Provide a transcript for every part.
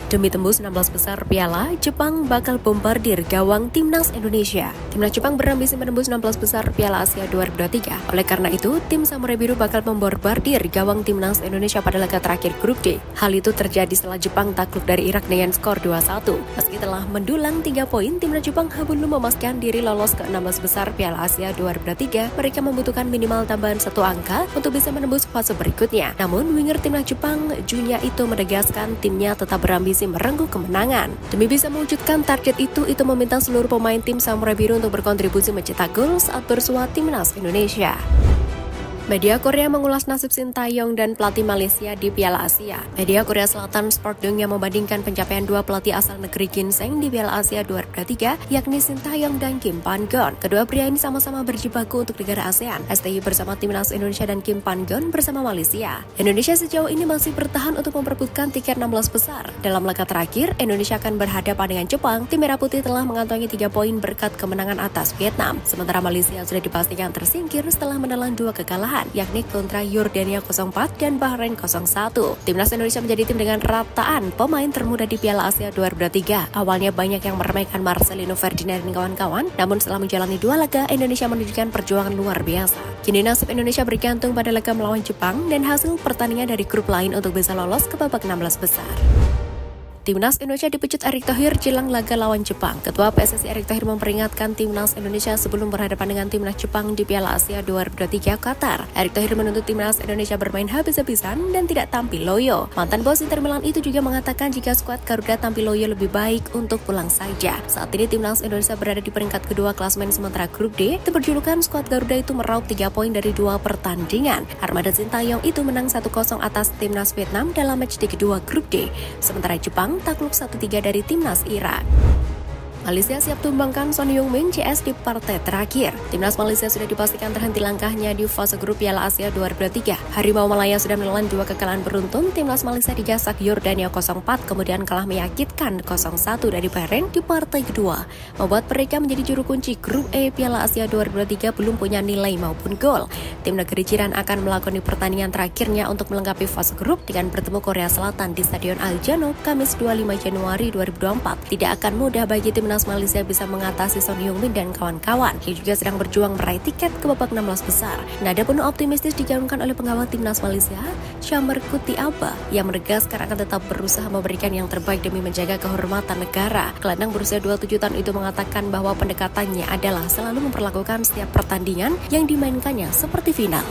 Demi tembus 16 besar piala, Jepang bakal bombardir gawang timnas Indonesia. Timnas Jepang berambisi menembus 16 besar Piala Asia 2023. Oleh karena itu, tim Samurai Biru bakal membombardir gawang timnas Indonesia pada laga terakhir grup D. Hal itu terjadi setelah Jepang takluk dari Irak dengan skor 2-1. Meski telah mendulang 3 poin, timnas Jepang belum memastikan diri lolos ke 16 besar Piala Asia 2023. Mereka membutuhkan minimal tambahan 1 angka untuk bisa menembus fase berikutnya. Namun, winger timnas Jepang, Junya Ito, menegaskan timnya tetap berambisi merengkuh kemenangan. Demi bisa mewujudkan target itu meminta seluruh pemain tim Samurai Biru untuk berkontribusi mencetak gol saat bersua timnas Indonesia. Media Korea mengulas nasib Sintayong dan pelatih Malaysia di Piala Asia. Media Korea Selatan Sport-Dong yang membandingkan pencapaian 2 pelatih asal negeri Ginseng di Piala Asia 2023, yakni Sintayong dan Kim Pan-gon. Kedua pria ini sama-sama berjibaku untuk negara ASEAN, STI bersama timnas Indonesia dan Kim Pan-gon bersama Malaysia. Indonesia sejauh ini masih bertahan untuk memperebutkan tiket 16 besar. Dalam laga terakhir, Indonesia akan berhadapan dengan Jepang. Tim Merah Putih telah mengantongi 3 poin berkat kemenangan atas Vietnam. Sementara Malaysia sudah dipastikan tersingkir setelah menelan 2 kekalahan, yakni kontra Yordania 0-4 dan Bahrain 0-1. Timnas Indonesia menjadi tim dengan rataan pemain termuda di Piala Asia 2023. Awalnya banyak yang meremehkan Marcelino Ferdinand dan kawan-kawan, namun setelah menjalani 2 laga, Indonesia menunjukkan perjuangan luar biasa. Kini nasib Indonesia bergantung pada laga melawan Jepang dan hasil pertandingan dari grup lain untuk bisa lolos ke babak 16 besar. Timnas Indonesia dipecut Erick Thohir jelang laga lawan Jepang. Ketua PSSI Erick Thohir memperingatkan Timnas Indonesia sebelum berhadapan dengan Timnas Jepang di Piala Asia 2023 Qatar. Erick Thohir menuntut Timnas Indonesia bermain habis-habisan dan tidak tampil loyo. Mantan bos Inter Milan itu juga mengatakan jika skuad Garuda tampil loyo lebih baik untuk pulang saja. Saat ini Timnas Indonesia berada di peringkat kedua klasemen sementara grup D. Tim berjulukan skuad Garuda itu meraup 3 poin dari 2 pertandingan. Armada Sintayong itu menang 1-0 atas Timnas Vietnam dalam matchday kedua grup D. Sementara Jepang takluk 1-3 dari timnas Irak. Malaysia siap tumbangkan Son Heung-min CS di partai terakhir. Timnas Malaysia sudah dipastikan terhenti langkahnya di fase grup Piala Asia 2023. Harimau Malaya sudah menelan 2 kekalahan beruntun. Timnas Malaysia digasak Yordania 0-4, kemudian kalah menyakitkan 0-1 dari Bahrain di partai kedua, membuat mereka menjadi juru kunci grup E Piala Asia 2023 belum punya nilai maupun gol. Tim negeri jiran akan melakoni pertandingan terakhirnya untuk melengkapi fase grup dengan bertemu Korea Selatan di Stadion Al Janoub Kamis 25 Januari 2024. Tidak akan mudah bagi timnas Malaysia bisa mengatasi Son Heung-min dan kawan-kawan yang juga sedang berjuang meraih tiket ke babak 16 besar. Nada penuh optimistis digaungkan oleh pengawal timnas Malaysia, Syamar Kutiaba, yang menegaskan akan tetap berusaha memberikan yang terbaik demi menjaga kehormatan negara. Gelandang berusia 27 tahun itu mengatakan bahwa pendekatannya adalah selalu memperlakukan setiap pertandingan yang dimainkannya seperti final.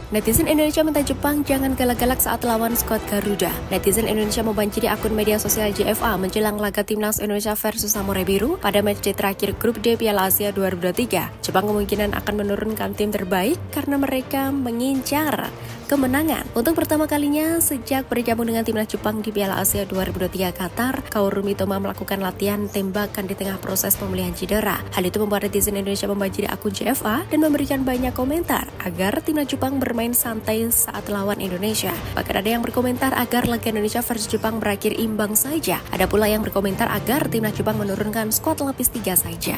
Netizen Indonesia minta Jepang jangan galak-galak saat lawan skuad Garuda. Netizen Indonesia membanjiri akun media sosial JFA menjelang laga timnas Indonesia versus Samurai Biru pada matchday terakhir grup D Piala Asia 2023. Jepang kemungkinan akan menurunkan tim terbaik karena mereka mengincar kemenangan. Untuk pertama kalinya sejak bergabung dengan timnas Jepang di Piala Asia 2023 Qatar, Kaoru Mitoma melakukan latihan tembakan di tengah proses pemulihan cedera. Hal itu membuat netizen Indonesia membanjiri akun JFA dan memberikan banyak komentar agar timnas Jepang bermain santai saat lawan Indonesia. Bahkan ada yang berkomentar agar laga Indonesia versus Jepang berakhir imbang saja. Ada pula yang berkomentar agar timnas Jepang menurunkan skuad lapis 3 saja.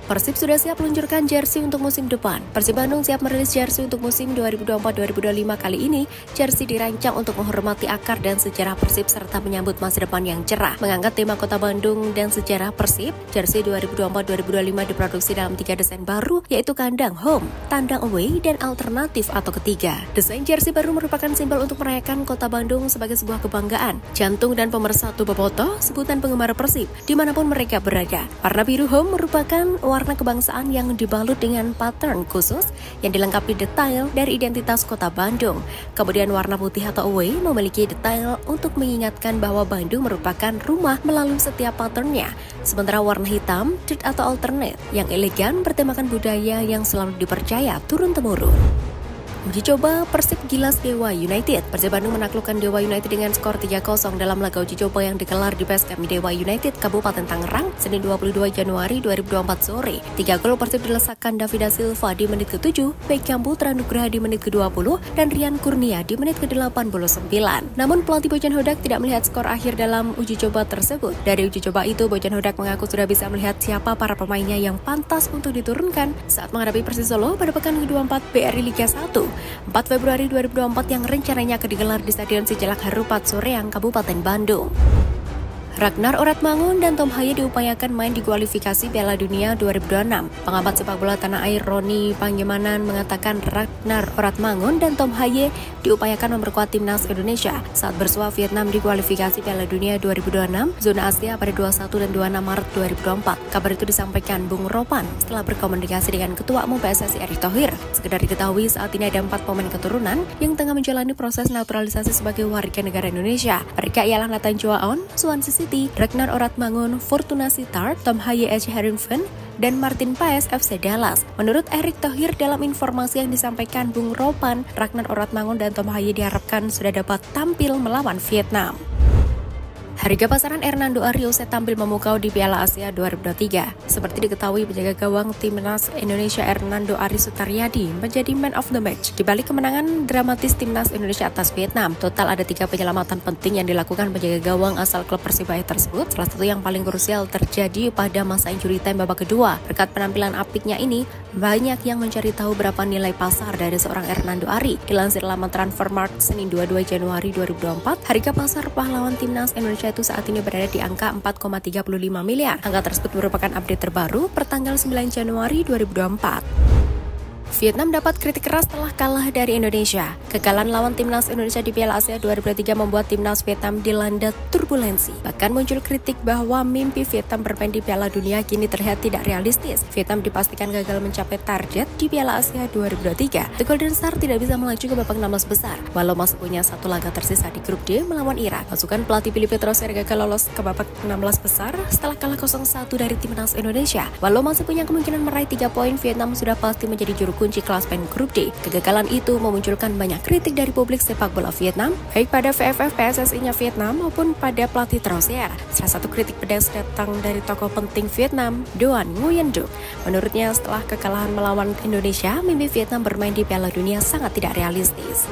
Persib sudah siap meluncurkan jersey untuk musim depan. Persib Bandung siap merilis jersey untuk musim 2024-2025 kali ini. Jersey dirancang untuk menghormati akar dan sejarah Persib serta menyambut masa depan yang cerah. Mengangkat tema Kota Bandung dan sejarah Persib, jersey 2024-2025 diproduksi dalam 3 desain baru, yaitu kandang home, tandang away, dan alternatif atau ketiga. Desain jersey baru merupakan simbol untuk merayakan Kota Bandung sebagai sebuah kebanggaan, jantung dan pemersatu bobotoh, sebutan penggemar Persib, dimanapun mereka berada. Warna biru home merupakan warna kebangsaan yang dibalut dengan pattern khusus yang dilengkapi detail dari identitas Kota Bandung. Kemudian warna putih atau away memiliki detail untuk mengingatkan bahwa Bandung merupakan rumah melalui setiap patternnya. Sementara warna hitam, third atau alternate, yang elegan bertemakan budaya yang selalu dipercaya turun-temurun. Uji coba Persib gilas Dewa United. Persib Bandung menaklukkan Dewa United dengan skor 3-0 dalam laga uji coba yang digelar di Base Camp Dewa United, Kabupaten Tangerang, Senin 22 Januari 2024 sore. 3 gol Persib dilesakkan Davida Silva di menit ke-7, Beckham Putra Nugraha di menit ke-20, dan Rian Kurnia di menit ke-89. Namun pelatih Bojan Hodak tidak melihat skor akhir dalam uji coba tersebut. Dari uji coba itu, Bojan Hodak mengaku sudah bisa melihat siapa para pemainnya yang pantas untuk diturunkan saat menghadapi Persis Solo pada pekan ke-24 BRI Liga 1. Bandung 4 Februari 2024 yang rencananya akan digelar di Stadion Sijalak Harupat Soreang, Kabupaten Bandung. Ragnar Oratmangun dan Tom Haye diupayakan main di kualifikasi Piala Dunia 2026. Pengamat sepak bola tanah air Roni Panggemanan mengatakan Ragnar Oratmangun dan Tom Haye diupayakan memperkuat timnas Indonesia saat bersua Vietnam di kualifikasi Piala Dunia 2026 zona Asia pada 21 dan 26 Maret 2024. Kabar itu disampaikan Bung Ropan setelah berkomunikasi dengan Ketua Umum PSSI Erick Thohir. Sekedar diketahui saat ini ada 4 pemain keturunan yang tengah menjalani proses naturalisasi sebagai warga negara Indonesia. Mereka ialah Nathan Choaon, Swansea City, Ragnar Oratmangun, Fortuna Sittard, Tom Haye SC Heerenveen, dan Martin Paes FC Dallas. Menurut Erick Thohir dalam informasi yang disampaikan Bung Ropan, Ragnar Oratmangun dan Tom Haye diharapkan sudah dapat tampil melawan Vietnam. Harga pasaran Hernando Ari usai tampil memukau di Piala Asia 2023. Seperti diketahui, penjaga gawang timnas Indonesia Hernando Ari Sutaryadi menjadi man of the match di balik kemenangan dramatis timnas Indonesia atas Vietnam. Total ada 3 penyelamatan penting yang dilakukan penjaga gawang asal klub Persibaya tersebut. Salah satu yang paling krusial terjadi pada masa injury time babak kedua. Berkat penampilan apiknya ini, banyak yang mencari tahu berapa nilai pasar dari seorang Hernando Ari. Dilansir laman Transfermarkt Senin 22 Januari 2024, harga pasar pahlawan timnas Indonesia itu saat ini berada di angka 4,35 miliar. Angka tersebut merupakan update terbaru per tanggal 9 Januari 2024. Vietnam dapat kritik keras setelah kalah dari Indonesia. Kekalahan lawan timnas Indonesia di Piala Asia 2023 membuat timnas Vietnam dilanda turbulensi. Bahkan muncul kritik bahwa mimpi Vietnam bermain di Piala Dunia kini terlihat tidak realistis. Vietnam dipastikan gagal mencapai target di Piala Asia 2023. The Golden Star tidak bisa melaju ke babak 16 besar, walau masih punya satu laga tersisa di grup D melawan Irak. Pasukan pelatih Filipe Trosser gagal lolos ke babak 16 besar setelah kalah 0-1 dari timnas Indonesia. Walau masih punya kemungkinan meraih 3 poin, Vietnam sudah pasti menjadi juru kunci klasmen grup D. Kegagalan itu memunculkan banyak kritik dari publik sepak bola Vietnam, baik pada VFF PSSI-nya Vietnam maupun pada pelatih Trosser. Salah satu kritik pedas datang dari tokoh penting Vietnam, Doan Nguyen Duc. Menurutnya, setelah kekalahan melawan Indonesia, mimpi Vietnam bermain di Piala Dunia sangat tidak realistis.